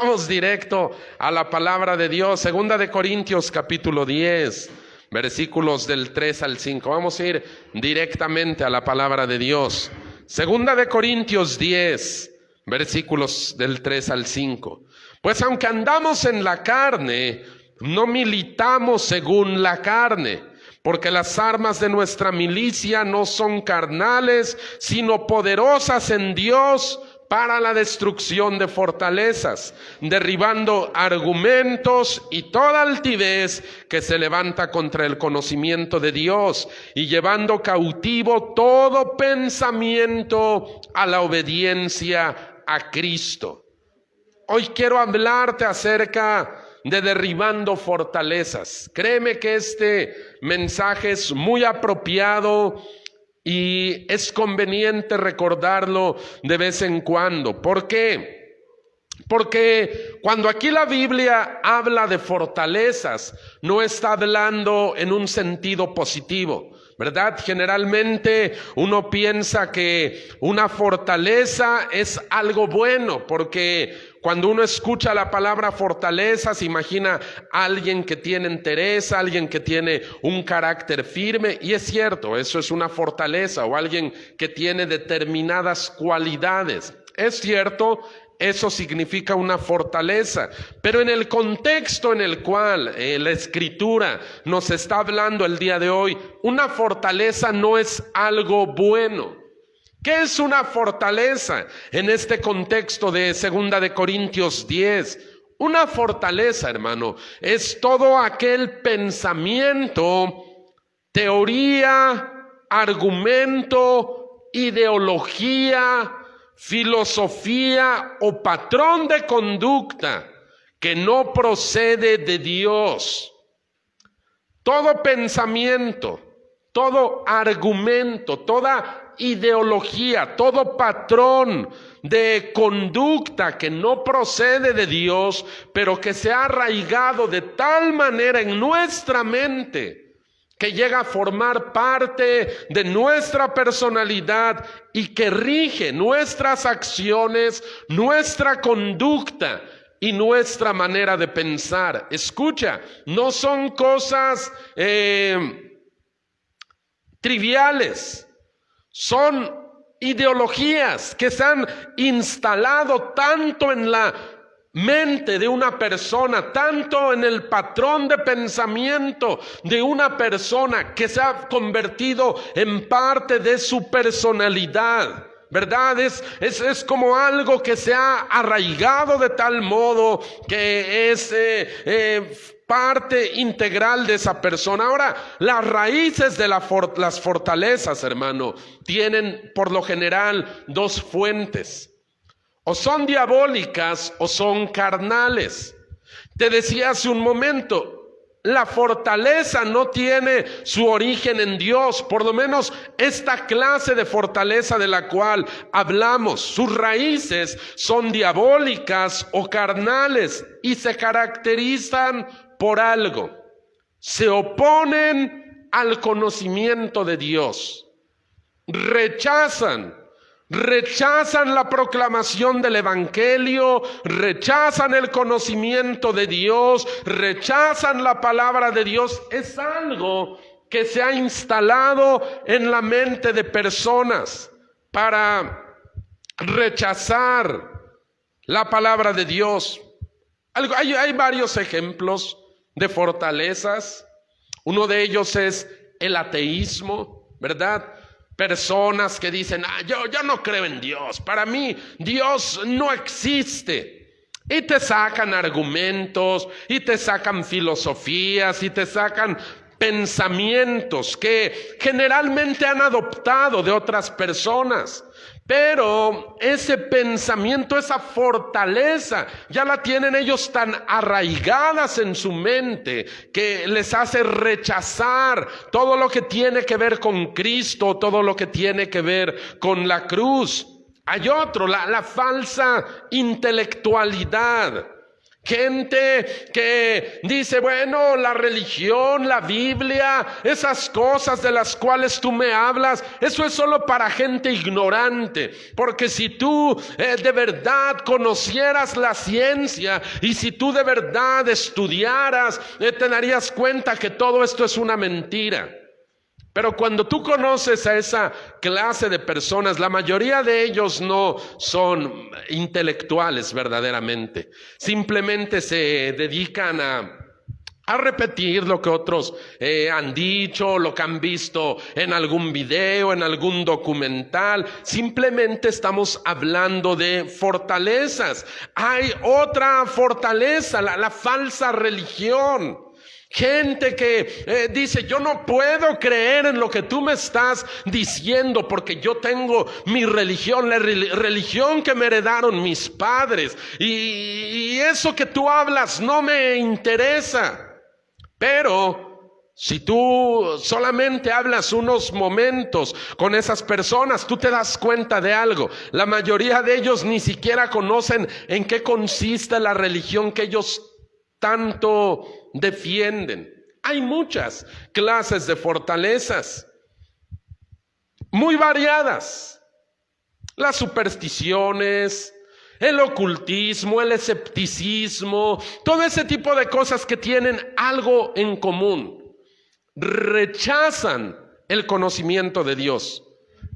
Vamos directo a la palabra de Dios. Segunda de Corintios capítulo 10, versículos del 3 al 5. Vamos a ir directamente a la palabra de Dios. Segunda de Corintios 10, versículos del 3 al 5. Pues aunque andamos en la carne, no militamos según la carne, porque las armas de nuestra milicia no son carnales, sino poderosas en Dios para la destrucción de fortalezas, derribando argumentos y toda altivez que se levanta contra el conocimiento de Dios, y llevando cautivo todo pensamiento a la obediencia a Cristo. Hoy quiero hablarte acerca de derribando fortalezas. Créeme que este mensaje es muy apropiado y es conveniente recordarlo de vez en cuando. ¿Por qué? Porque cuando aquí la Biblia habla de fortalezas, no está hablando en un sentido positivo, ¿verdad? Generalmente uno piensa que una fortaleza es algo bueno, porque cuando uno escucha la palabra fortaleza, se imagina a alguien que tiene entereza, alguien que tiene un carácter firme, y es cierto, eso es una fortaleza, o alguien que tiene determinadas cualidades. Es cierto, eso significa una fortaleza, pero en el contexto en el cual la Escritura nos está hablando el día de hoy, una fortaleza no es algo bueno. ¿Qué es una fortaleza en este contexto de Segunda de Corintios 10? Una fortaleza, hermano, es todo aquel pensamiento, teoría, argumento, ideología, filosofía o patrón de conducta que no procede de Dios. Todo pensamiento, todo argumento, toda ideología, todo patrón de conducta que no procede de Dios, pero que se ha arraigado de tal manera en nuestra mente que llega a formar parte de nuestra personalidad y que rige nuestras acciones, nuestra conducta y nuestra manera de pensar. Escucha, no son cosas triviales. Son ideologías que se han instalado tanto en la mente de una persona, tanto en el patrón de pensamiento de una persona, que se ha convertido en parte de su personalidad, ¿verdad? Es como algo que se ha arraigado de tal modo que es parte integral de esa persona. Ahora, las raíces de las fortalezas, hermano, tienen por lo general dos fuentes. O son diabólicas o son carnales. Te decía hace un momento, la fortaleza no tiene su origen en Dios, por lo menos esta clase de fortaleza de la cual hablamos. Sus raíces son diabólicas o carnales y se caracterizan por algo: se oponen al conocimiento de Dios, rechazan la proclamación del Evangelio, rechazan el conocimiento de Dios, rechazan la palabra de Dios. Es algo que se ha instalado en la mente de personas para rechazar la palabra de Dios. Hay varios ejemplos de fortalezas. Uno de ellos es el ateísmo, ¿verdad? Personas que dicen, yo no creo en Dios, para mí Dios no existe. Y te sacan argumentos, y te sacan filosofías, y te sacan pensamientos que generalmente han adoptado de otras personas. Pero ese pensamiento, esa fortaleza, ya la tienen ellos tan arraigadas en su mente que les hace rechazar todo lo que tiene que ver con Cristo, todo lo que tiene que ver con la cruz. Hay otro, la falsa intelectualidad. Gente que dice, bueno, la religión, la Biblia, esas cosas de las cuales tú me hablas, eso es solo para gente ignorante. Porque si tú de verdad conocieras la ciencia y si tú de verdad estudiaras, te darías cuenta que todo esto es una mentira. Pero cuando tú conoces a esa clase de personas, la mayoría de ellos no son intelectuales verdaderamente. Simplemente se dedican a repetir lo que otros han dicho, lo que han visto en algún video, en algún documental. Simplemente estamos hablando de fortalezas. Hay otra fortaleza, la falsa religión. Gente que dice, yo no puedo creer en lo que tú me estás diciendo porque yo tengo mi religión, la religión que me heredaron mis padres, y eso que tú hablas no me interesa. Pero si tú solamente hablas unos momentos con esas personas, tú te das cuenta de algo. La mayoría de ellos ni siquiera conocen en qué consiste la religión que ellos tanto defienden. Hay muchas clases de fortalezas, muy variadas. Las supersticiones, el ocultismo, el escepticismo, todo ese tipo de cosas que tienen algo en común. Rechazan el conocimiento de Dios.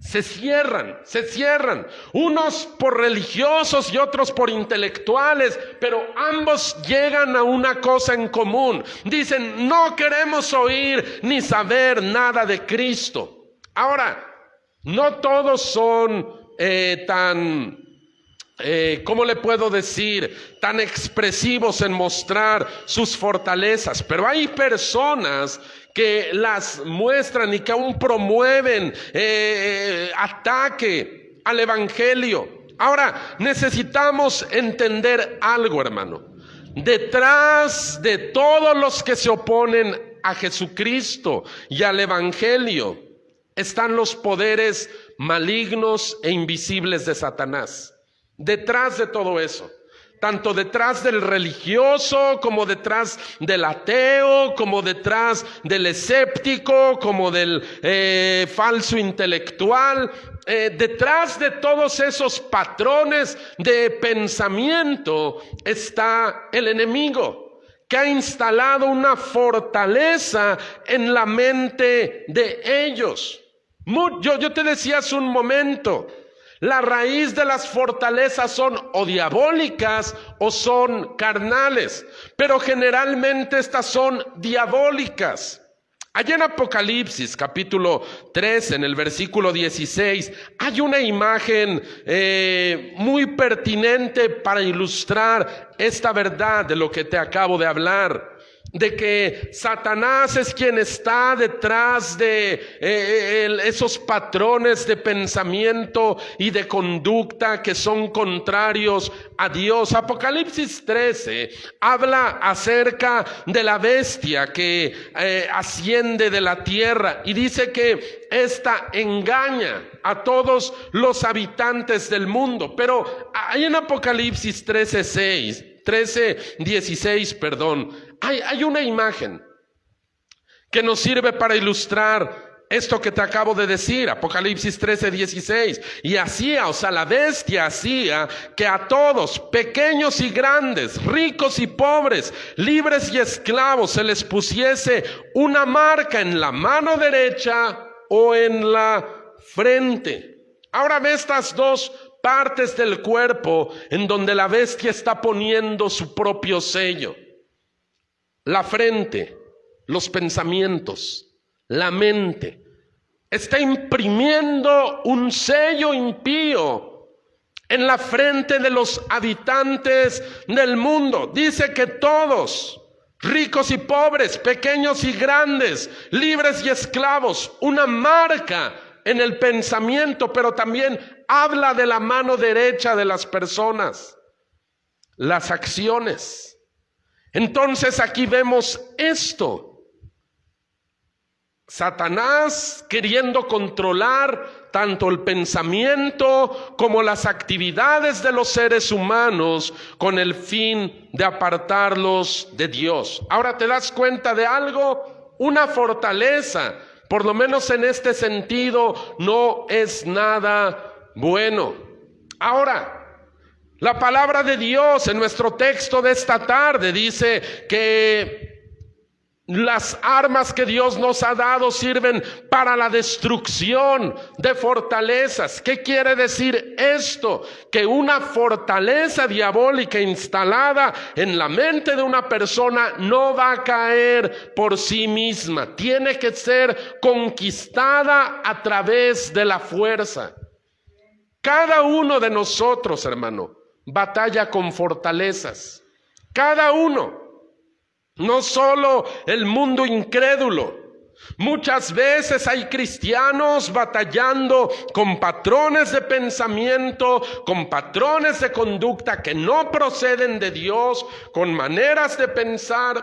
Se cierran, unos por religiosos y otros por intelectuales, pero ambos llegan a una cosa en común. Dicen, no queremos oír ni saber nada de Cristo. Ahora, no todos son ¿cómo le puedo decir? Tan expresivos en mostrar sus fortalezas, pero hay personas que las muestran y que aún promueven ataque al evangelio. Ahora, necesitamos entender algo, hermano. Detrás de todos los que se oponen a Jesucristo y al evangelio están los poderes malignos e invisibles de Satanás. Detrás de todo eso, tanto detrás del religioso, como detrás del ateo, como detrás del escéptico, como del falso intelectual, detrás de todos esos patrones de pensamiento está el enemigo, que ha instalado una fortaleza en la mente de ellos. Yo te decía hace un momento, la raíz de las fortalezas son o diabólicas o son carnales, pero generalmente estas son diabólicas. Allá en Apocalipsis capítulo 3, en el versículo 16, hay una imagen muy pertinente para ilustrar esta verdad de lo que te acabo de hablar. De que Satanás es quien está detrás de esos patrones de pensamiento y de conducta que son contrarios a Dios. Apocalipsis 13 habla acerca de la bestia que asciende de la tierra y dice que ésta engaña a todos los habitantes del mundo. Pero hay en Apocalipsis 13:16, hay una imagen que nos sirve para ilustrar esto que te acabo de decir. Apocalipsis 13:16. Y hacía, o sea, la bestia hacía que a todos, pequeños y grandes, ricos y pobres, libres y esclavos, se les pusiese una marca en la mano derecha o en la frente. Ahora ve estas dos partes del cuerpo en donde la bestia está poniendo su propio sello. La frente, los pensamientos, la mente. Está imprimiendo un sello impío en la frente de los habitantes del mundo. Dice que todos, ricos y pobres, pequeños y grandes, libres y esclavos, una marca en el pensamiento, pero también habla de la mano derecha de las personas, las acciones. Entonces aquí vemos esto. Satanás queriendo controlar tanto el pensamiento como las actividades de los seres humanos con el fin de apartarlos de Dios. Ahora, ¿te das cuenta de algo? Una fortaleza, por lo menos en este sentido, no es nada bueno. Ahora, la palabra de Dios en nuestro texto de esta tarde dice que las armas que Dios nos ha dado sirven para la destrucción de fortalezas. ¿Qué quiere decir esto? Que una fortaleza diabólica instalada en la mente de una persona no va a caer por sí misma. Tiene que ser conquistada a través de la fuerza. Cada uno de nosotros, hermano, batalla con fortalezas. Cada uno. No solo el mundo incrédulo. Muchas veces hay cristianos batallando con patrones de pensamiento, con patrones de conducta que no proceden de Dios, con maneras de pensar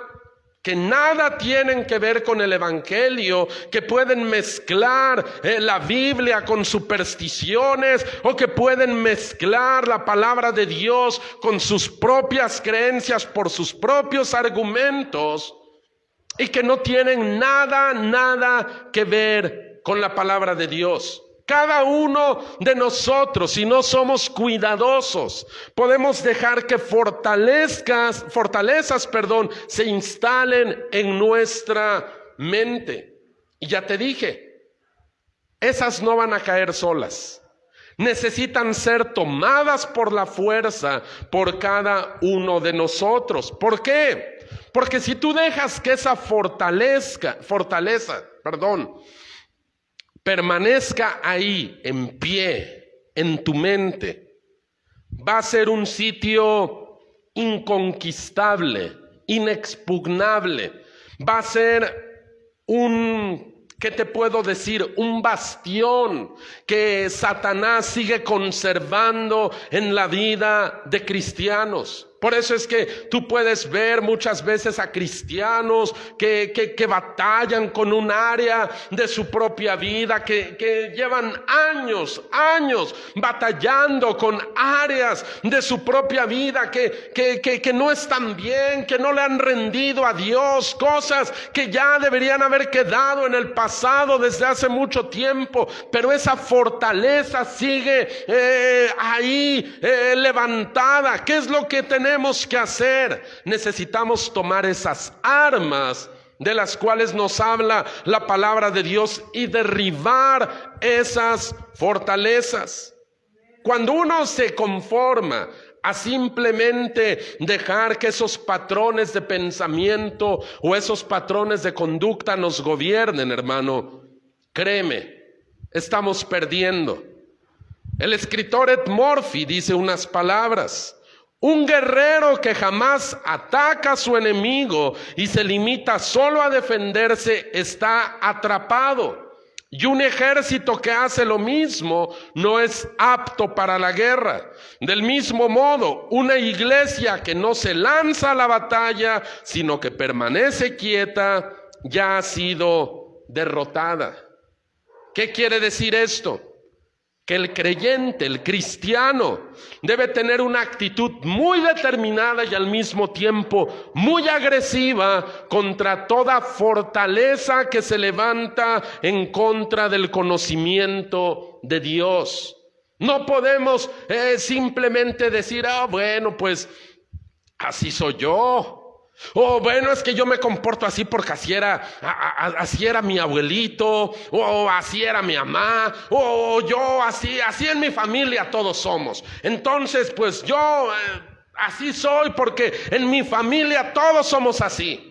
que nada tienen que ver con el evangelio, que pueden mezclar la Biblia con supersticiones, o que pueden mezclar la palabra de Dios con sus propias creencias por sus propios argumentos, y que no tienen nada que ver con la palabra de Dios. Cada uno de nosotros, si no somos cuidadosos, podemos dejar que fortalezas, se instalen en nuestra mente. Y ya te dije, esas no van a caer solas. Necesitan ser tomadas por la fuerza por cada uno de nosotros. ¿Por qué? Porque si tú dejas que esa fortaleza, permanezca ahí en pie, en tu mente, va a ser un sitio inconquistable, inexpugnable. Va a ser ¿qué te puedo decir? Un bastión que Satanás sigue conservando en la vida de cristianos. Por eso es que tú puedes ver muchas veces a cristianos que batallan con un área de su propia vida, que llevan años batallando con áreas de su propia vida que no están bien, que no le han rendido a Dios, cosas que ya deberían haber quedado en el pasado desde hace mucho tiempo, pero esa fortaleza sigue ahí levantada. ¿Qué es lo que tenemos que hacer? Necesitamos tomar esas armas de las cuales nos habla la palabra de Dios y derribar esas fortalezas. Cuando uno se conforma a simplemente dejar que esos patrones de pensamiento o esos patrones de conducta nos gobiernen, hermano, créeme, estamos perdiendo. El escritor Ed Murphy dice unas palabras: un guerrero que jamás ataca a su enemigo y se limita solo a defenderse está atrapado. Y un ejército que hace lo mismo no es apto para la guerra. Del mismo modo, una iglesia que no se lanza a la batalla, sino que permanece quieta, ya ha sido derrotada. ¿Qué quiere decir esto? Que el creyente, el cristiano, debe tener una actitud muy determinada y al mismo tiempo muy agresiva contra toda fortaleza que se levanta en contra del conocimiento de Dios. No podemos simplemente decir, bueno, pues así soy yo. O bueno, es que yo me comporto así porque así era mi abuelito, o así era mi mamá, o yo así en mi familia todos somos. Entonces, pues yo así soy porque en mi familia todos somos así.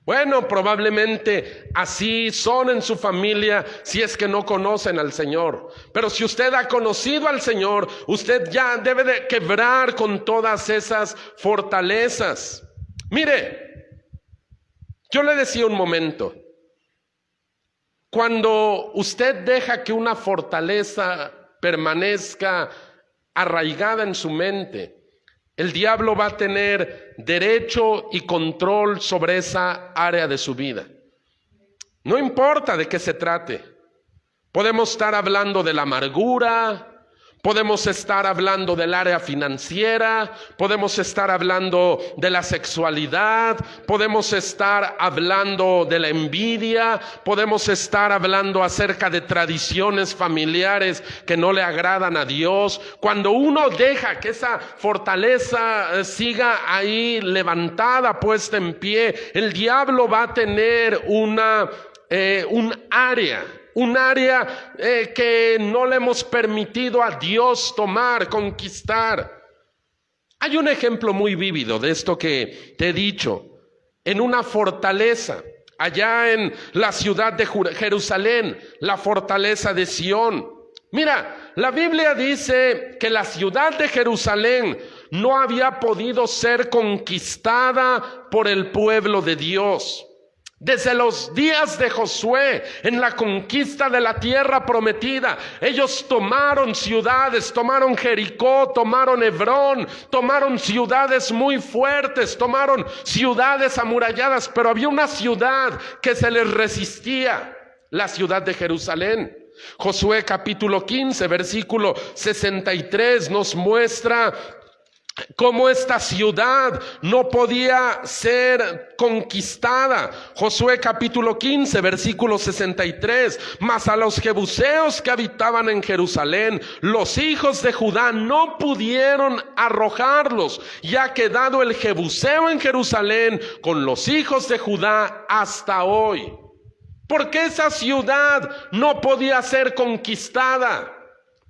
Bueno, probablemente así son en su familia si es que no conocen al Señor. Pero si usted ha conocido al Señor, usted ya debe de quebrar con todas esas fortalezas. Mire, yo le decía un momento, cuando usted deja que una fortaleza permanezca arraigada en su mente, el diablo va a tener derecho y control sobre esa área de su vida. No importa de qué se trate. Podemos estar hablando de la amargura, podemos estar hablando del área financiera, podemos estar hablando de la sexualidad, podemos estar hablando de la envidia, podemos estar hablando acerca de tradiciones familiares que no le agradan a Dios. Cuando uno deja que esa fortaleza siga ahí levantada, puesta en pie, el diablo va a tener un área que no le hemos permitido a Dios tomar, conquistar. Hay un ejemplo muy vívido de esto que te he dicho. En una fortaleza, allá en la ciudad de Jerusalén, la fortaleza de Sión. Mira, la Biblia dice que la ciudad de Jerusalén no había podido ser conquistada por el pueblo de Dios. Desde los días de Josué, en la conquista de la tierra prometida, ellos tomaron ciudades, tomaron Jericó, tomaron Hebrón, tomaron ciudades muy fuertes, tomaron ciudades amuralladas, pero había una ciudad que se les resistía, la ciudad de Jerusalén. Josué capítulo 15, versículo 63 nos muestra cómo esta ciudad no podía ser conquistada. Josué capítulo 15, versículo 63. Mas a los jebuseos que habitaban en Jerusalén, los hijos de Judá no pudieron arrojarlos, y ha quedado el jebuseo en Jerusalén con los hijos de Judá hasta hoy. ¿Por qué esa ciudad no podía ser conquistada?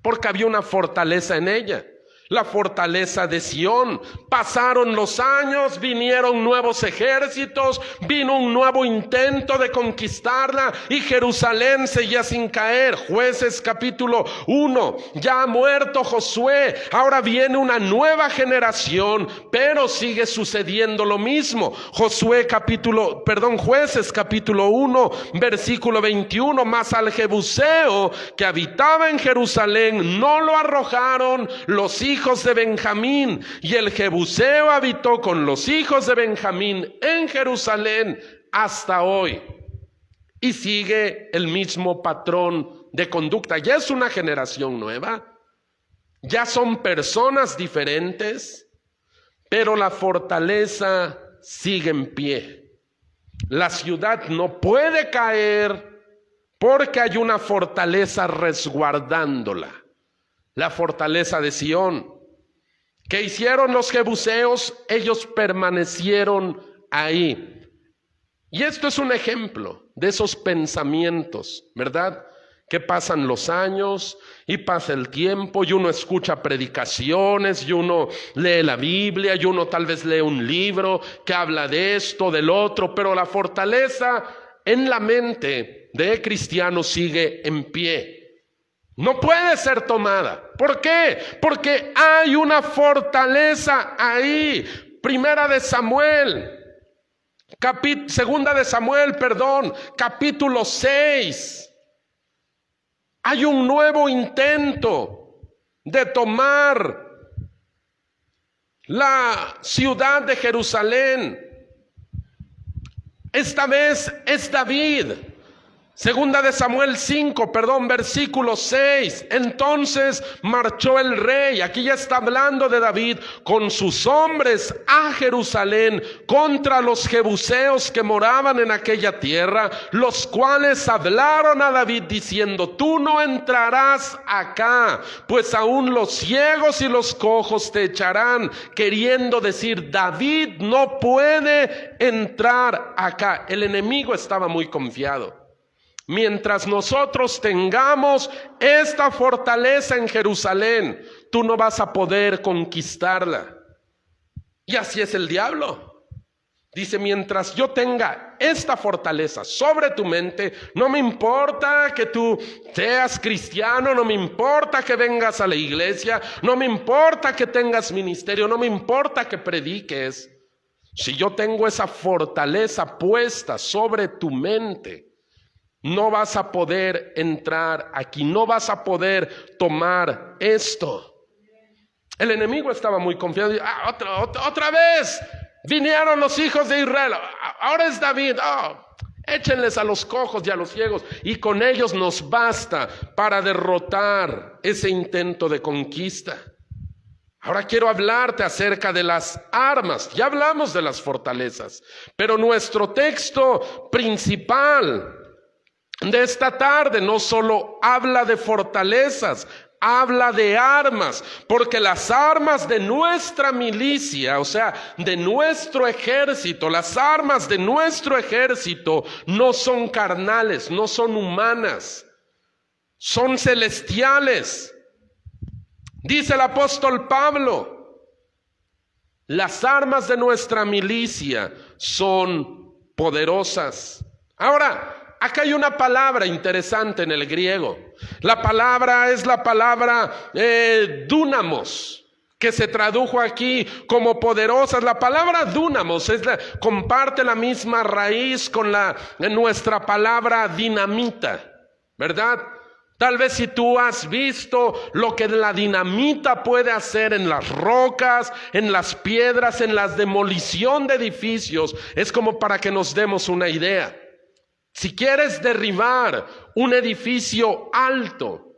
Porque había una fortaleza en ella. La fortaleza de Sión. Pasaron los años, vinieron nuevos ejércitos, vino un nuevo intento de conquistarla y Jerusalén seguía sin caer. Jueces capítulo 1, ya ha muerto Josué, ahora viene una nueva generación, pero sigue sucediendo lo mismo. Jueces capítulo 1, versículo 21, mas al jebuseo que habitaba en Jerusalén no lo arrojaron los hijos de Benjamín, y el jebuseo habitó con los hijos de Benjamín en Jerusalén hasta hoy. Y sigue el mismo patrón de conducta. Ya es una generación nueva, ya son personas diferentes, pero la fortaleza sigue en pie. La ciudad no puede caer porque hay una fortaleza resguardándola, la fortaleza de Sión. ¿Qué hicieron los jebuseos? Ellos permanecieron ahí. Y esto es un ejemplo de esos pensamientos, ¿verdad? Que pasan los años y pasa el tiempo y uno escucha predicaciones y uno lee la Biblia y uno tal vez lee un libro que habla de esto, del otro, pero la fortaleza en la mente de cristiano sigue en pie. No puede ser tomada. ¿Por qué? Porque hay una fortaleza ahí. Segunda de Samuel, capítulo 6. Hay un nuevo intento de tomar la ciudad de Jerusalén. Esta vez es David. Segunda de Samuel 5, versículo 6. Entonces marchó el rey, aquí ya está hablando de David, con sus hombres a Jerusalén contra los jebuseos que moraban en aquella tierra, los cuales hablaron a David diciendo: tú no entrarás acá, pues aún los ciegos y los cojos te echarán, queriendo decir: David no puede entrar acá. El enemigo estaba muy confiado. Mientras nosotros tengamos esta fortaleza en Jerusalén, tú no vas a poder conquistarla. Y así es el diablo. Dice: mientras yo tenga esta fortaleza sobre tu mente, no me importa que tú seas cristiano, no me importa que vengas a la iglesia, no me importa que tengas ministerio, no me importa que prediques. Si yo tengo esa fortaleza puesta sobre tu mente, no vas a poder entrar aquí, no vas a poder tomar esto. El enemigo estaba muy confiado. Otra vez vinieron los hijos de Israel. Ahora es David. Échenles a los cojos y a los ciegos, y con ellos nos basta para derrotar ese intento de conquista. Ahora quiero hablarte acerca de las armas. Ya hablamos de las fortalezas, pero nuestro texto principal de esta tarde no solo habla de fortalezas, habla de armas, porque las armas de nuestra milicia, o sea, de nuestro ejército, las armas de nuestro ejército no son carnales, no son humanas, son celestiales. Dice el apóstol Pablo, las armas de nuestra milicia son poderosas. Ahora, acá hay una palabra interesante en el griego. La palabra es la palabra dunamos, que se tradujo aquí como poderosas. La palabra dunamos comparte la misma raíz con nuestra palabra dinamita, ¿verdad? Tal vez si tú has visto lo que la dinamita puede hacer en las rocas, en las piedras, en la demolición de edificios, es como para que nos demos una idea. Si quieres derribar un edificio alto,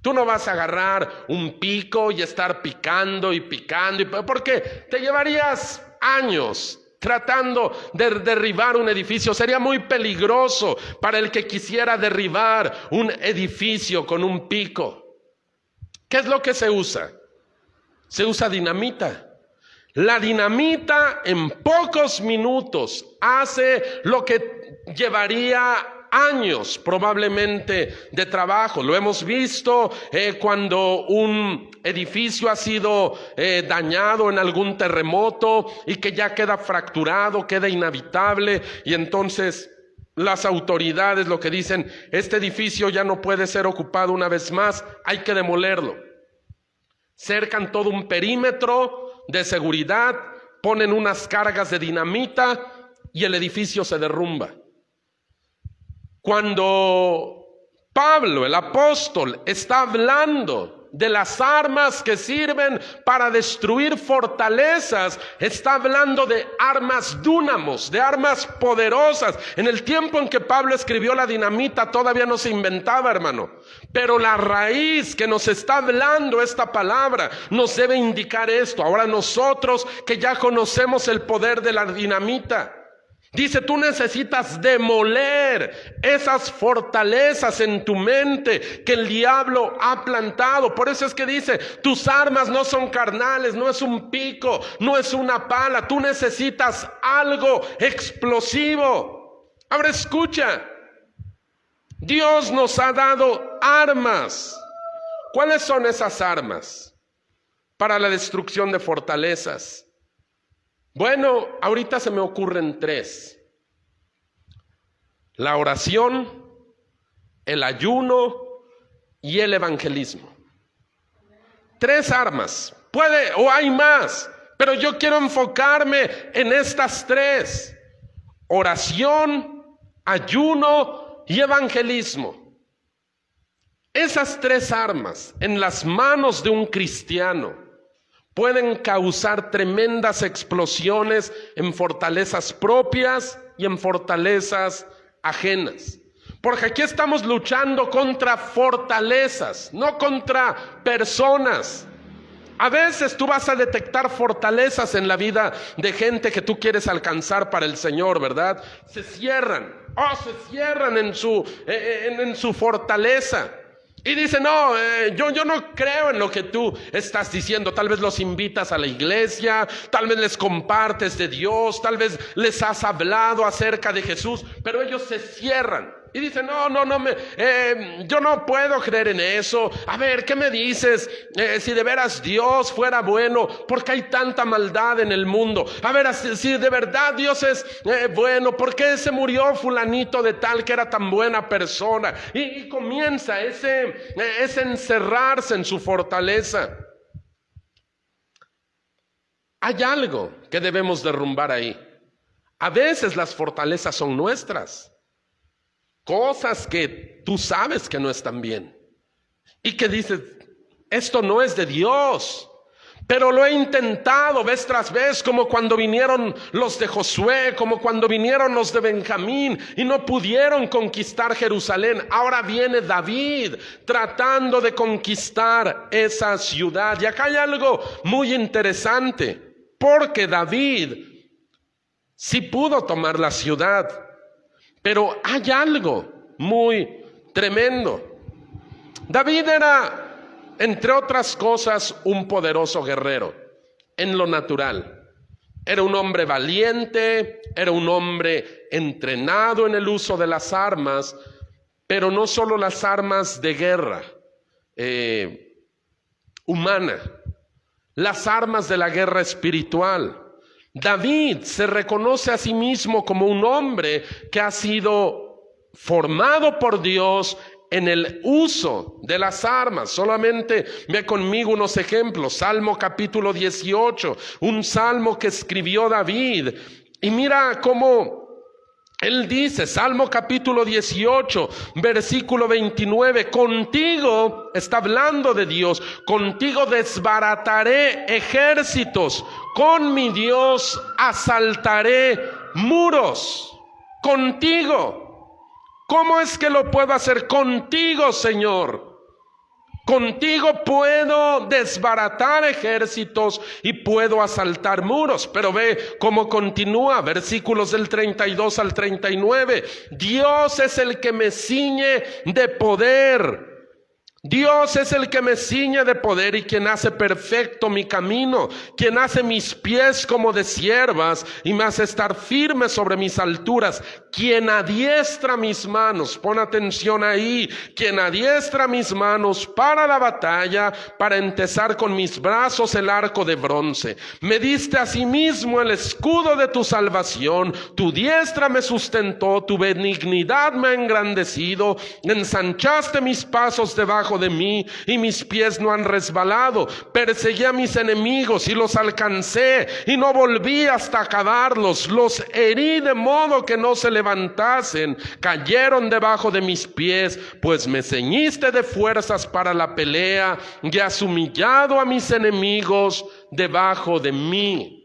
tú no vas a agarrar un pico y estar picando, porque te llevarías años tratando de derribar un edificio. Sería muy peligroso para el que quisiera derribar un edificio con un pico. ¿Qué es lo que se usa? Se usa dinamita. La dinamita en pocos minutos hace lo que llevaría años probablemente de trabajo. Lo hemos visto cuando un edificio ha sido dañado en algún terremoto y que ya queda fracturado, queda inhabitable, y entonces las autoridades lo que dicen: este edificio ya no puede ser ocupado una vez más, hay que demolerlo. Cercan todo un perímetro de seguridad, ponen unas cargas de dinamita y el edificio se derrumba. Cuando Pablo, el apóstol, está hablando de las armas que sirven para destruir fortalezas, está hablando de armas dúnamos, de armas poderosas. En el tiempo en que Pablo escribió la dinamita todavía no se inventaba, hermano, pero la raíz que nos está hablando esta palabra nos debe indicar esto. Ahora nosotros que ya conocemos el poder de la dinamita, dice, tú necesitas demoler esas fortalezas en tu mente que el diablo ha plantado. Por eso es que dice, tus armas no son carnales, no es un pico, no es una pala. Tú necesitas algo explosivo. Ahora escucha, Dios nos ha dado armas. ¿Cuáles son esas armas para la destrucción de fortalezas? Bueno, ahorita se me ocurren tres: la oración, el ayuno y el evangelismo. Tres armas. Puede o hay más, pero yo quiero enfocarme en estas tres: oración, ayuno y evangelismo. Esas tres armas en las manos de un cristiano pueden causar tremendas explosiones en fortalezas propias y en fortalezas ajenas. Porque aquí estamos luchando contra fortalezas, no contra personas. A veces tú vas a detectar fortalezas en la vida de gente que tú quieres alcanzar para el Señor, ¿verdad? Se cierran en su fortaleza. Y dice, no, yo no creo en lo que tú estás diciendo. Tal vez los invitas a la iglesia, tal vez les compartes de Dios, tal vez les has hablado acerca de Jesús, pero ellos se cierran y dicen, yo no puedo creer en eso. A ver, ¿qué me dices? Si de veras Dios fuera bueno, ¿por qué hay tanta maldad en el mundo? A ver, si de verdad Dios es bueno, ¿por qué se murió fulanito de tal que era tan buena persona? Y comienza ese encerrarse en su fortaleza. Hay algo que debemos derrumbar ahí. A veces las fortalezas son nuestras. Cosas que tú sabes que no están bien y que dices, esto no es de Dios, Pero lo he intentado vez tras vez, como cuando vinieron los de Josué, como cuando vinieron los de Benjamín y no pudieron conquistar Jerusalén. Ahora viene David tratando de conquistar esa ciudad. Y acá hay algo muy interesante, porque David sí pudo tomar la ciudad, pero hay algo muy tremendo. David era, entre otras cosas, un poderoso guerrero en lo natural. Era un hombre valiente, era un hombre entrenado en el uso de las armas, pero no solo las armas de guerra humana, las armas de la guerra espiritual. David se reconoce a sí mismo como un hombre que ha sido formado por Dios en el uso de las armas. Solamente ve conmigo unos ejemplos. Salmo capítulo 18, un salmo que escribió David. Y mira cómo él dice, Salmo capítulo 18, versículo 29, contigo, está hablando de Dios, contigo desbarataré ejércitos, con mi Dios asaltaré muros, contigo. ¿Cómo es que lo puedo hacer? Contigo, Señor. Contigo puedo desbaratar ejércitos y puedo asaltar muros. Pero ve cómo continúa, versículos del 32 al 39. Dios es el que me ciñe de poder. Dios es el que me ciñe de poder y quien hace perfecto mi camino, quien hace mis pies como de ciervas y me hace estar firme sobre mis alturas, quien adiestra mis manos, pon atención ahí, quien adiestra mis manos para la batalla, para entesar con mis brazos el arco de bronce. Me diste asimismo el escudo de tu salvación, tu diestra me sustentó, tu benignidad me ha engrandecido, ensanchaste mis pasos debajo de mí y mis pies no han resbalado. Perseguí a mis enemigos y los alcancé y no volví hasta acabarlos. Los herí de modo que no se levantasen, cayeron debajo de mis pies, pues me ceñiste de fuerzas para la pelea y has humillado a mis enemigos debajo de mí.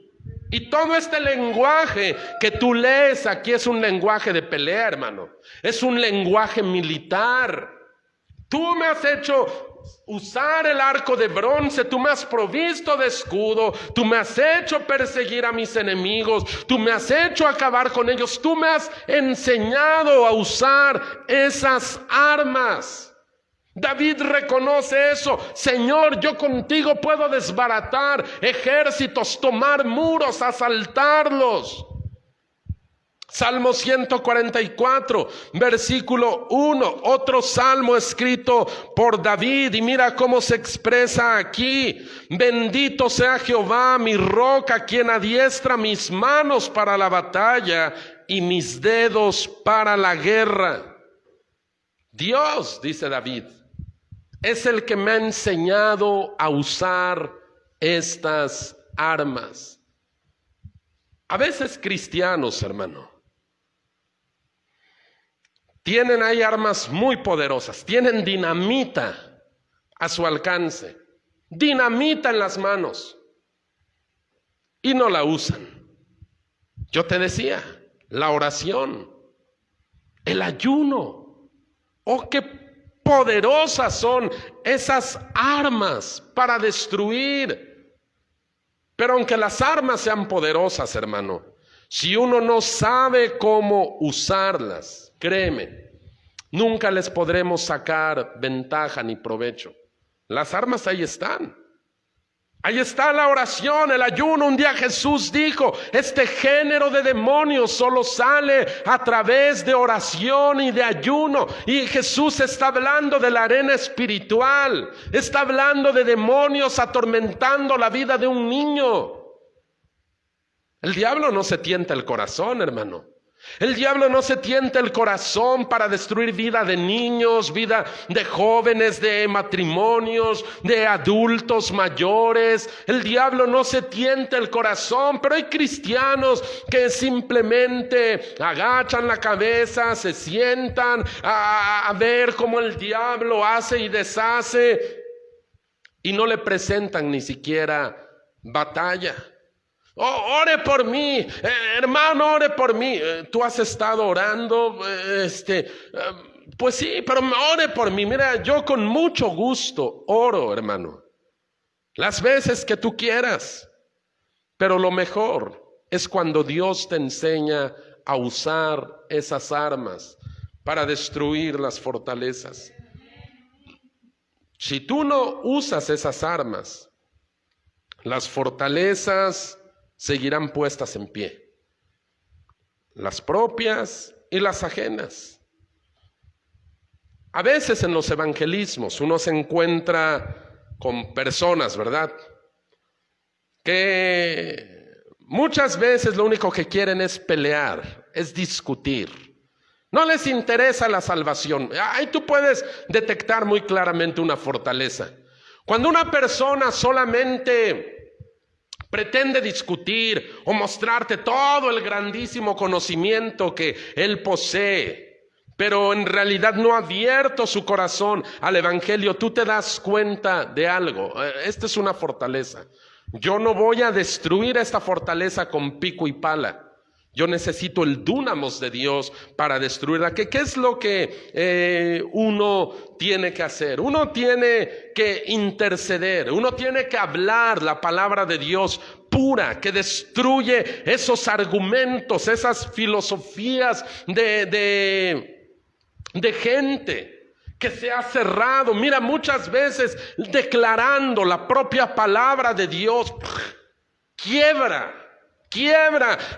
Y todo este lenguaje que tú lees aquí es un lenguaje de pelea, hermano. Es un lenguaje militar. Tú me has hecho usar el arco de bronce, tú me has provisto de escudo, tú me has hecho perseguir a mis enemigos, tú me has hecho acabar con ellos, tú me has enseñado a usar esas armas. David reconoce eso. Señor, yo contigo puedo desbaratar ejércitos, tomar muros, asaltarlos. Salmo 144, versículo 1, otro salmo escrito por David, y mira cómo se expresa aquí. Bendito sea Jehová, mi roca, quien adiestra mis manos para la batalla y mis dedos para la guerra. Dios, dice David, es el que me ha enseñado a usar estas armas. A veces cristianos, hermano, tienen ahí armas muy poderosas, tienen dinamita a su alcance, dinamita en las manos y no la usan. Yo te decía, la oración, el ayuno, oh, qué poderosas son esas armas para destruir. Pero aunque las armas sean poderosas, hermano, si uno no sabe cómo usarlas, créeme, nunca les podremos sacar ventaja ni provecho. Las armas ahí están. Ahí está la oración, el ayuno. Un día Jesús dijo, este género de demonios solo sale a través de oración y de ayuno. Y Jesús está hablando de la arena espiritual. Está hablando de demonios atormentando la vida de un niño. El diablo no se tienta el corazón, hermano. El diablo no se tienta el corazón para destruir vida de niños, vida de jóvenes, de matrimonios, de adultos mayores. El diablo no se tienta el corazón, pero hay cristianos que simplemente agachan la cabeza, se sientan a ver cómo el diablo hace y deshace y no le presentan ni siquiera batalla. Oh, ore por mí, hermano, ore por mí. Tú has estado orando, pues sí, pero ore por mí. Mira, yo con mucho gusto oro, hermano, las veces que tú quieras. Pero lo mejor es cuando Dios te enseña a usar esas armas para destruir las fortalezas. Si tú no usas esas armas, las fortalezas seguirán puestas en pie, las propias y las ajenas. A veces en los evangelismos uno se encuentra con personas, ¿verdad?, que muchas veces lo único que quieren es pelear, es discutir. No les interesa la salvación. Ahí tú puedes detectar muy claramente una fortaleza. Cuando una persona solamente pretende discutir o mostrarte todo el grandísimo conocimiento que él posee, pero en realidad no ha abierto su corazón al evangelio, tú te das cuenta de algo. Esta es una fortaleza. Yo no voy a destruir esta fortaleza con pico y pala. Yo necesito el dúnamos de Dios para destruirla. ¿Qué es lo que uno tiene que hacer? Uno tiene que interceder, uno tiene que hablar la palabra de Dios pura, que destruye esos argumentos, esas filosofías de gente que se ha cerrado. Mira, muchas veces declarando la propia palabra de Dios, quiebra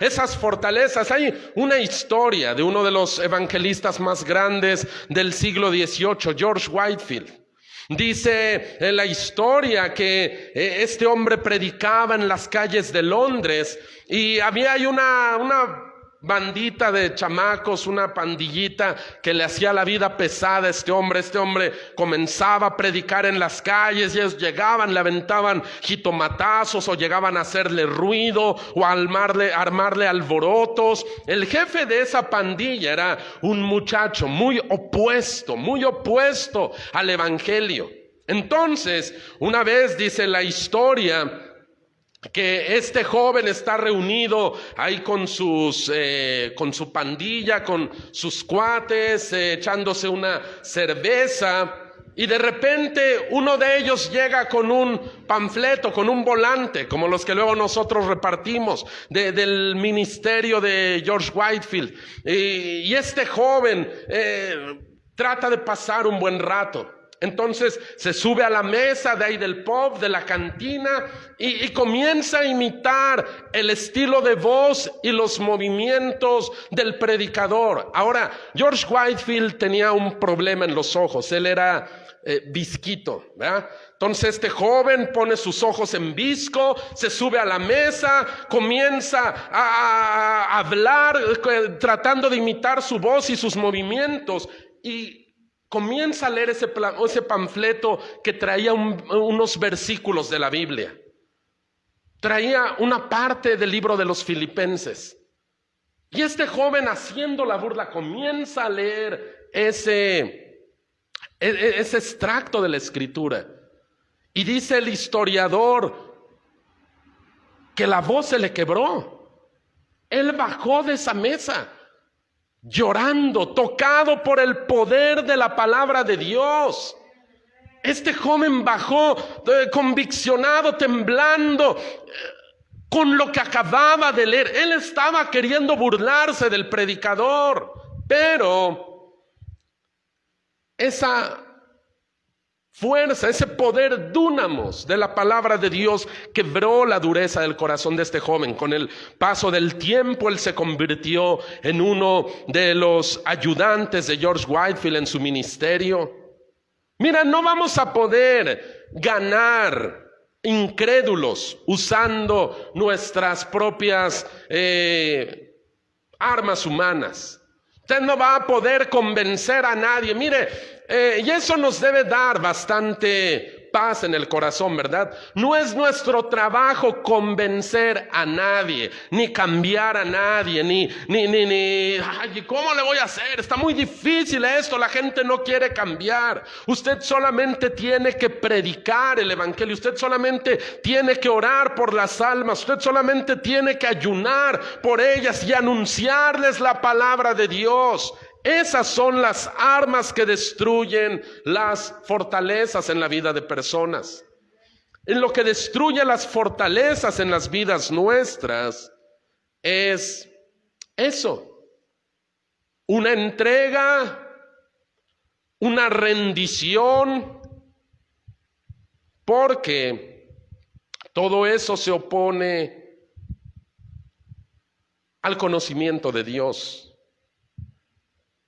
esas fortalezas. Hay una historia de uno de los evangelistas más grandes del siglo XVIII, George Whitefield. Dice en la historia que este hombre predicaba en las calles de Londres y había ahí una bandita de chamacos, una pandillita que le hacía la vida pesada a este hombre. Este hombre comenzaba a predicar en las calles y ellos llegaban, le aventaban jitomatazos o llegaban a hacerle ruido o a armarle alborotos. El jefe de esa pandilla era un muchacho muy opuesto al evangelio. Entonces, una vez dice la historia que este joven está reunido ahí con su pandilla, con sus cuates, echándose una cerveza, y de repente uno de ellos llega con un panfleto, con un volante, como los que luego nosotros repartimos del ministerio de George Whitefield, y este joven trata de pasar un buen rato. Entonces se sube a la mesa de ahí del pub, de la cantina, y comienza a imitar el estilo de voz y los movimientos del predicador. Ahora, George Whitefield tenía un problema en los ojos. Él era visquito, ¿verdad? Entonces este joven pone sus ojos en visco, se sube a la mesa, comienza a hablar, tratando de imitar su voz y sus movimientos, y comienza a leer ese panfleto que traía unos versículos de la Biblia. Traía una parte del libro de los Filipenses. Y este joven, haciendo la burla, comienza a leer ese extracto de la Escritura. Y dice el historiador que la voz se le quebró. Él bajó de esa mesa llorando, tocado por el poder de la palabra de Dios. Este joven bajó conviccionado, temblando, con lo que acababa de leer. Él estaba queriendo burlarse del predicador, pero esa fuerza, ese poder dúnamos de la palabra de Dios quebró la dureza del corazón de este joven. Con el paso del tiempo, él se convirtió en uno de los ayudantes de George Whitefield en su ministerio. Mira, no vamos a poder ganar incrédulos usando nuestras propias armas humanas. Usted no va a poder convencer a nadie. Mire, y eso nos debe dar bastante paz en el corazón, ¿verdad? No es nuestro trabajo convencer a nadie, ni cambiar a nadie, ay, ¿cómo le voy a hacer? Está muy difícil esto, la gente no quiere cambiar. Usted solamente tiene que predicar el evangelio, usted solamente tiene que orar por las almas, usted solamente tiene que ayunar por ellas y anunciarles la palabra de Dios. Esas son las armas que destruyen las fortalezas en la vida de personas. En lo que destruye las fortalezas en las vidas nuestras es eso: una entrega, una rendición, porque todo eso se opone al conocimiento de Dios.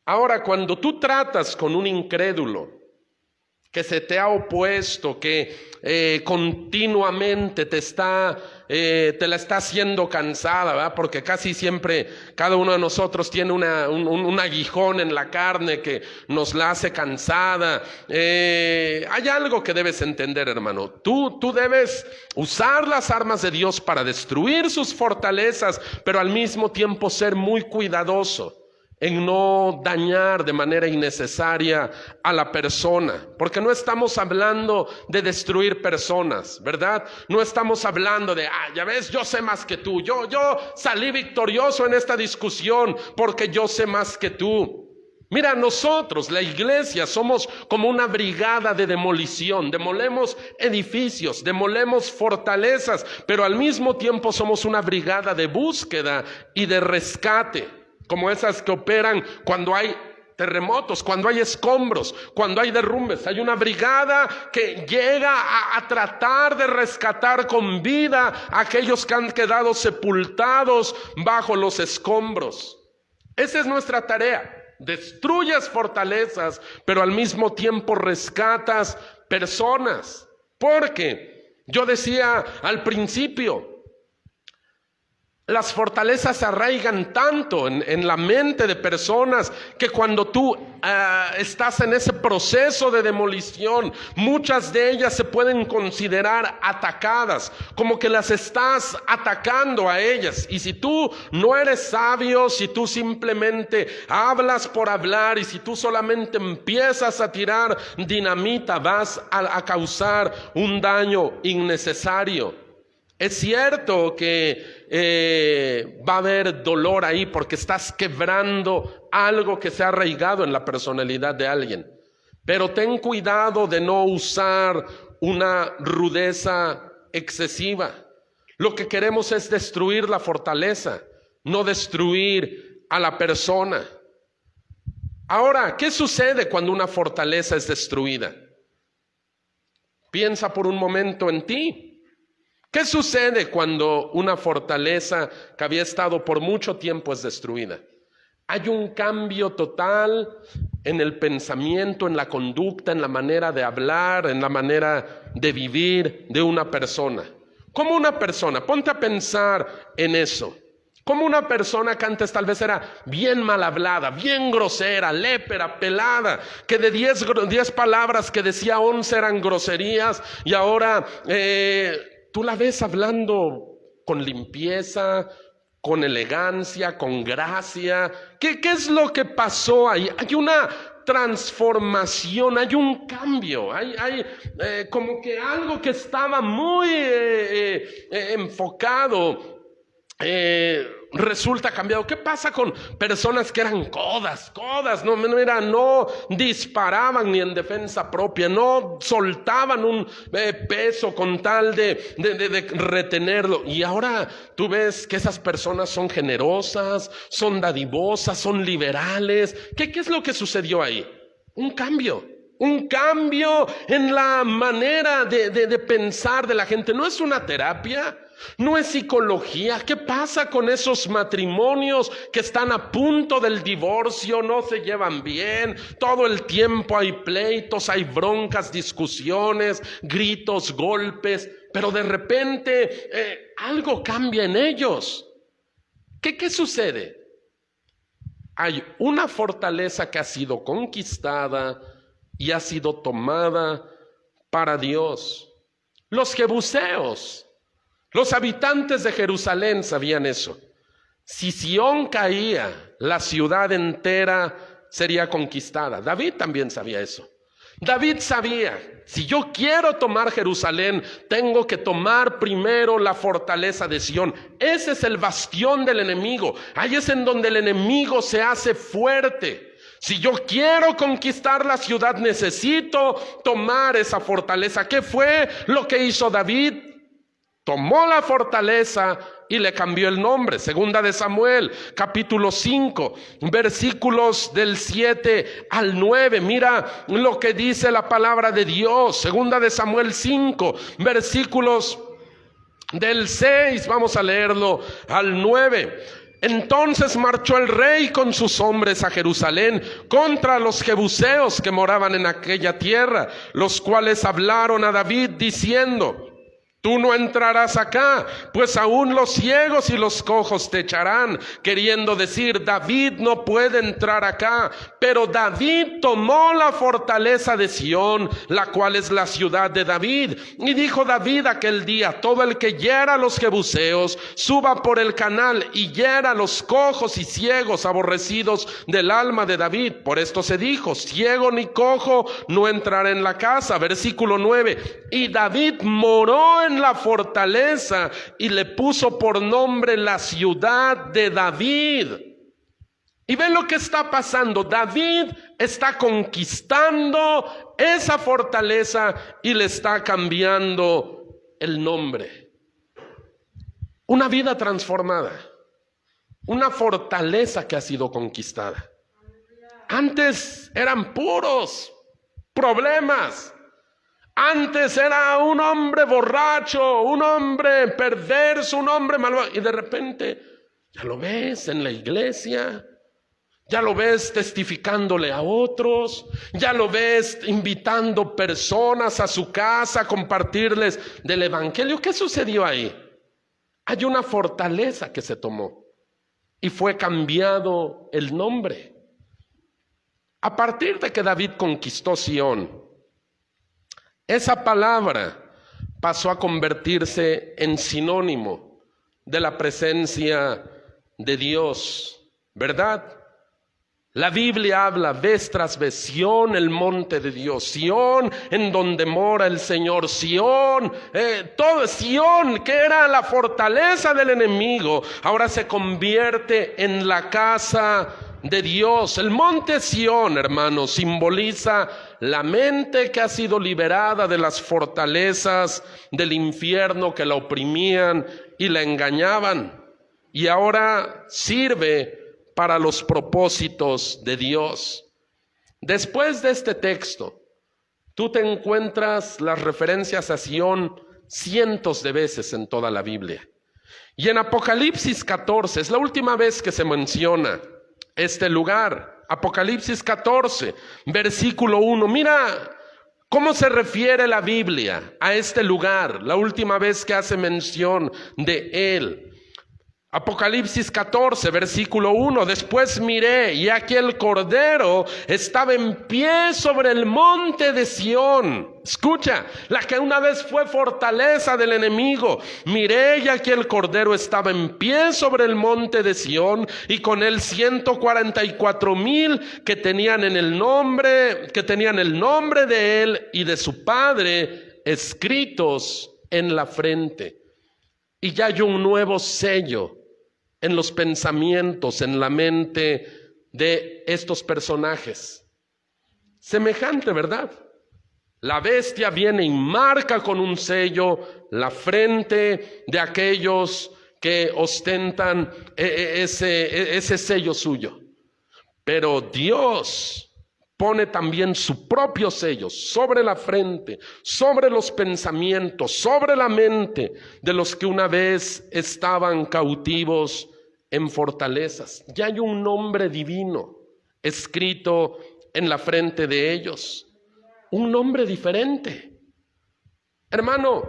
Ahora, cuando tú tratas con un incrédulo que se te ha opuesto, que continuamente te la está haciendo cansada, ¿verdad? Porque casi siempre cada uno de nosotros tiene un aguijón en la carne que nos la hace cansada. Hay algo que debes entender, hermano. Tú debes usar las armas de Dios para destruir sus fortalezas, pero al mismo tiempo ser muy cuidadoso en no dañar de manera innecesaria a la persona, porque no estamos hablando de destruir personas, ¿verdad? No estamos hablando de, ya ves, yo sé más que tú, yo salí victorioso en esta discusión porque yo sé más que tú. Mira, nosotros, la iglesia, somos como una brigada de demolición. Demolemos edificios, demolemos fortalezas, pero al mismo tiempo somos una brigada de búsqueda y de rescate, como esas que operan cuando hay terremotos, cuando hay escombros, cuando hay derrumbes. Hay una brigada que llega a tratar de rescatar con vida a aquellos que han quedado sepultados bajo los escombros. Esa es nuestra tarea. Destruyes fortalezas, pero al mismo tiempo rescatas personas. Porque yo decía al principio, las fortalezas se arraigan tanto en la mente de personas que cuando tú estás en ese proceso de demolición, muchas de ellas se pueden considerar atacadas, como que las estás atacando a ellas. Y si tú no eres sabio, si tú simplemente hablas por hablar y si tú solamente empiezas a tirar dinamita, vas a causar un daño innecesario. Es cierto que va a haber dolor ahí porque estás quebrando algo que se ha arraigado en la personalidad de alguien. Pero ten cuidado de no usar una rudeza excesiva. Lo que queremos es destruir la fortaleza, no destruir a la persona. Ahora, ¿qué sucede cuando una fortaleza es destruida? Piensa por un momento en ti. ¿Qué sucede cuando una fortaleza que había estado por mucho tiempo es destruida? Hay un cambio total en el pensamiento, en la conducta, en la manera de hablar, en la manera de vivir de una persona. ¿Cómo una persona? Ponte a pensar en eso. Como una persona que antes tal vez era bien mal hablada, bien grosera, lépera, pelada, que de 10 palabras que decía 11 eran groserías y ahora tú la ves hablando con limpieza, con elegancia, con gracia. ¿Qué es lo que pasó ahí? Hay una transformación, hay un cambio, hay como que algo que estaba muy enfocado resulta cambiado. ¿Qué pasa con personas que eran codas? No disparaban ni en defensa propia, no soltaban un peso con tal de retenerlo, y ahora tú ves que esas personas son generosas, son dadivosas, son liberales? ¿Qué es lo que sucedió ahí? Un cambio en la manera de pensar de la gente. No es una terapia, no es psicología. ¿Qué pasa con esos matrimonios que están a punto del divorcio? No se llevan bien, todo el tiempo hay pleitos, hay broncas, discusiones, gritos, golpes, pero de repente algo cambia en ellos. ¿Qué sucede? Hay una fortaleza que ha sido conquistada y ha sido tomada para Dios. Los jebuseos, los habitantes de Jerusalén sabían eso. Si Sión caía, la ciudad entera sería conquistada. David también sabía eso. David sabía, si yo quiero tomar Jerusalén, tengo que tomar primero la fortaleza de Sión. Ese es el bastión del enemigo. Ahí es en donde el enemigo se hace fuerte. Si yo quiero conquistar la ciudad, necesito tomar esa fortaleza. ¿Qué fue lo que hizo David? Tomó la fortaleza y le cambió el nombre. Segunda de Samuel, capítulo 5, versículos del 7 al 9. Mira lo que dice la palabra de Dios. Segunda de Samuel 5, versículos del 6, vamos a leerlo al 9. Entonces marchó el rey con sus hombres a Jerusalén contra los jebuseos que moraban en aquella tierra, los cuales hablaron a David diciendo: tú no entrarás acá, pues aún los ciegos y los cojos te echarán, queriendo decir, David no puede entrar acá. Pero David tomó la fortaleza de Sión, la cual es la ciudad de David. Y dijo David aquel día: todo el que hiera a los jebuseos, suba por el canal y hiera a los cojos y ciegos aborrecidos del alma de David. Por esto se dijo: ciego ni cojo no entrará en la casa. Versículo 9. Y David moró en la fortaleza y le puso por nombre la ciudad de David. Y ven lo que está pasando. David está conquistando esa fortaleza y le está cambiando el nombre. Una vida transformada, una fortaleza que ha sido conquistada. Antes eran puros problemas. Antes era un hombre borracho, un hombre perverso, un hombre malvado. Y de repente ya lo ves en la iglesia, ya lo ves testificándole a otros, ya lo ves invitando personas a su casa a compartirles del evangelio. ¿Qué sucedió ahí? Hay una fortaleza que se tomó y fue cambiado el nombre. A partir de que David conquistó Sión, esa palabra pasó a convertirse en sinónimo de la presencia de Dios, ¿verdad? La Biblia habla vez tras vez: Sión, el monte de Dios, Sión, en donde mora el Señor, Sión, todo Sión, que era la fortaleza del enemigo, ahora se convierte en la casa de Dios. El monte Sión, hermanos, simboliza la mente que ha sido liberada de las fortalezas del infierno que la oprimían y la engañaban, y ahora sirve para los propósitos de Dios. Después de este texto, tú te encuentras las referencias a Sión cientos de veces en toda la Biblia. Y en Apocalipsis 14 es la última vez que se menciona este lugar. Apocalipsis 14, versículo 1. Mira cómo se refiere la Biblia a este lugar, la última vez que hace mención de él. Apocalipsis 14, versículo 1. Después miré, y aquí el Cordero estaba en pie sobre el monte de Sión. Escucha, la que una vez fue fortaleza del enemigo. Miré, y aquí el Cordero estaba en pie sobre el monte de Sión, y con él 144,000 que tenían el nombre de él y de su Padre escritos en la frente. Y ya hay un nuevo sello en los pensamientos, en la mente de estos personajes. Semejante, ¿verdad? La bestia viene y marca con un sello la frente de aquellos que ostentan ese sello suyo. Pero Dios pone también su propio sello sobre la frente, sobre los pensamientos, sobre la mente de los que una vez estaban cautivos en fortalezas. Ya hay un nombre divino escrito en la frente de ellos, un nombre diferente. Hermano,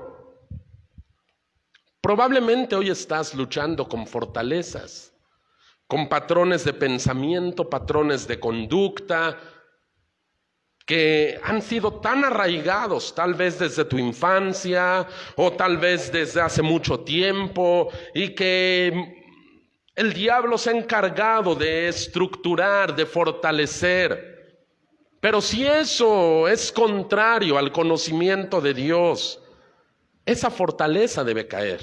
probablemente hoy estás luchando con fortalezas, con patrones de pensamiento, patrones de conducta, que han sido tan arraigados, tal vez desde tu infancia o tal vez desde hace mucho tiempo, y que el diablo se ha encargado de estructurar, de fortalecer. Pero si eso es contrario al conocimiento de Dios, esa fortaleza debe caer.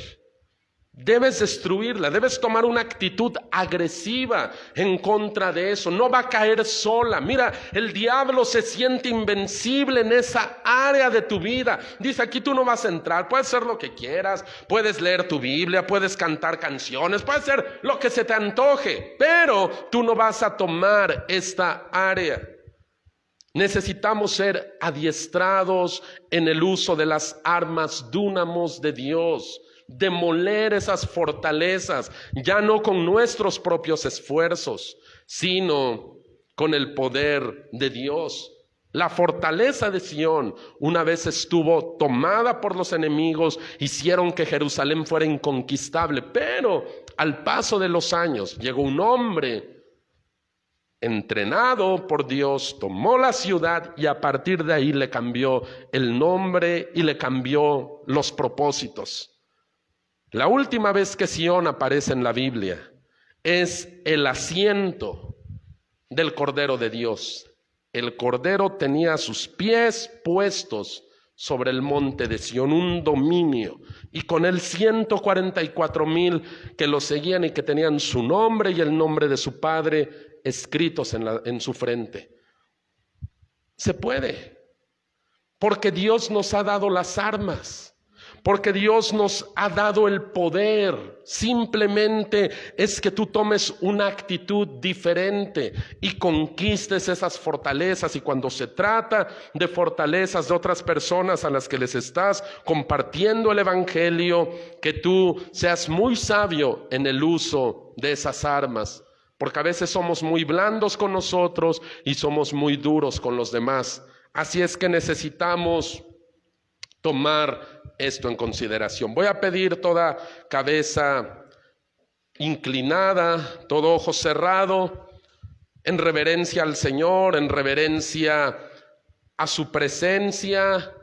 Debes destruirla, debes tomar una actitud agresiva en contra de eso. No va a caer sola. Mira, el diablo se siente invencible en esa área de tu vida. Dice, aquí tú no vas a entrar. Puedes hacer lo que quieras, puedes leer tu Biblia, puedes cantar canciones, puedes hacer lo que se te antoje, pero tú no vas a tomar esta área. Necesitamos ser adiestrados en el uso de las armas dúnamos de Dios. Demoler esas fortalezas, ya no con nuestros propios esfuerzos, sino con el poder de Dios. La fortaleza de Sión, una vez estuvo tomada por los enemigos, hicieron que Jerusalén fuera inconquistable, pero al paso de los años llegó un hombre entrenado por Dios, tomó la ciudad y a partir de ahí le cambió el nombre y le cambió los propósitos. La última vez que Sión aparece en la Biblia es el asiento del Cordero de Dios. El Cordero tenía sus pies puestos sobre el monte de Sión, un dominio, y con él 144,000 que lo seguían y que tenían su nombre y el nombre de su padre escritos en su frente. Se puede, porque Dios nos ha dado las armas. Porque Dios nos ha dado el poder. Simplemente es que tú tomes una actitud diferente y conquistes esas fortalezas. Y cuando se trata de fortalezas de otras personas a las que les estás compartiendo el evangelio, que tú seas muy sabio en el uso de esas armas. Porque a veces somos muy blandos con nosotros y somos muy duros con los demás. Así es que necesitamos tomar esto en consideración. Voy a pedir toda cabeza inclinada, todo ojo cerrado, en reverencia al Señor, en reverencia a su presencia.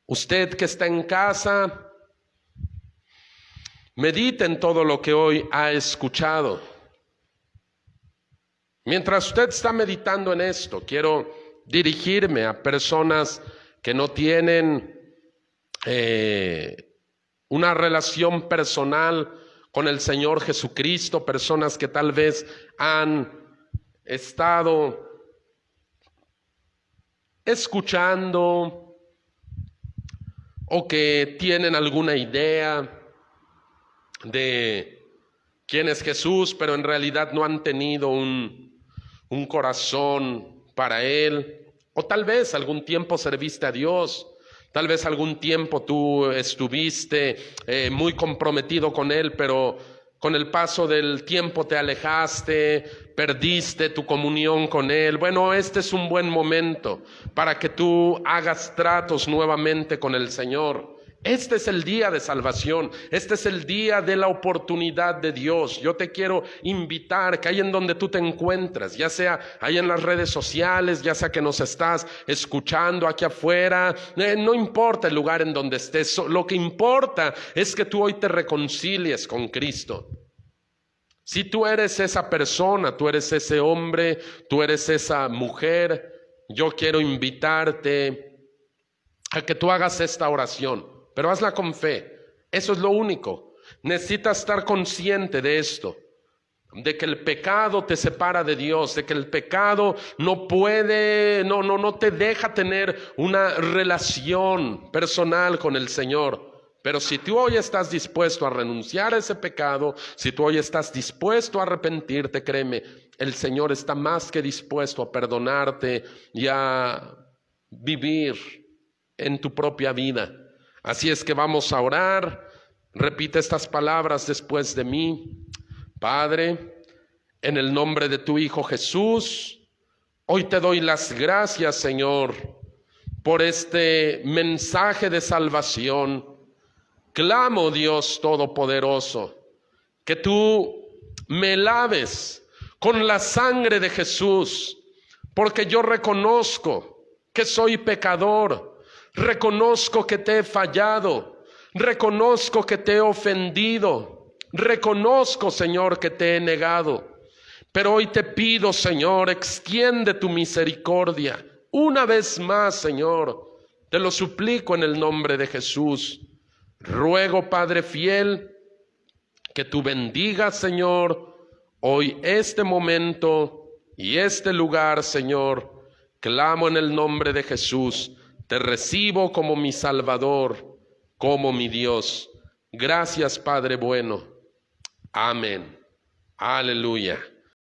Usted que está en casa, medite en todo lo que hoy ha escuchado. Mientras usted está meditando en esto, quiero dirigirme a personas que no tienen una relación personal con el Señor Jesucristo, personas que tal vez han estado escuchando o que tienen alguna idea de quién es Jesús, pero en realidad no han tenido un corazón para Él, o tal vez algún tiempo serviste a Dios. Tal vez algún tiempo tú estuviste muy comprometido con Él, pero con el paso del tiempo te alejaste, perdiste tu comunión con Él. Bueno, este es un buen momento para que tú hagas tratos nuevamente con el Señor. Este es el día de salvación, este es el día de la oportunidad de Dios. Yo te quiero invitar que ahí en donde tú te encuentras, ya sea ahí en las redes sociales, ya sea que nos estás escuchando aquí afuera, no importa el lugar en donde estés, lo que importa es que tú hoy te reconcilies con Cristo. Si tú eres esa persona, tú eres ese hombre, tú eres esa mujer, yo quiero invitarte a que tú hagas esta oración. Pero hazla con fe, eso es lo único. Necesitas estar consciente de esto, de que el pecado te separa de Dios, de que el pecado no te deja tener una relación personal con el Señor. Pero si tú hoy estás dispuesto a renunciar a ese pecado, si tú hoy estás dispuesto a arrepentirte, créeme, el Señor está más que dispuesto a perdonarte y a vivir en tu propia vida. Así es que vamos a orar. Repite estas palabras después de mí. Padre, en el nombre de tu Hijo Jesús, hoy te doy las gracias, Señor, por este mensaje de salvación. Clamo, Dios Todopoderoso, que tú me laves con la sangre de Jesús porque yo reconozco que soy pecador, reconozco que te he fallado, reconozco que te he ofendido, reconozco, Señor, que te he negado. Pero hoy te pido, Señor, extiende tu misericordia una vez más, Señor. Te lo suplico en el nombre de Jesús. Ruego, Padre fiel, que tú bendigas, Señor, hoy este momento y este lugar, Señor. Clamo en el nombre de Jesús. Te recibo como mi Salvador, como mi Dios. Gracias, Padre bueno. Amén. Aleluya.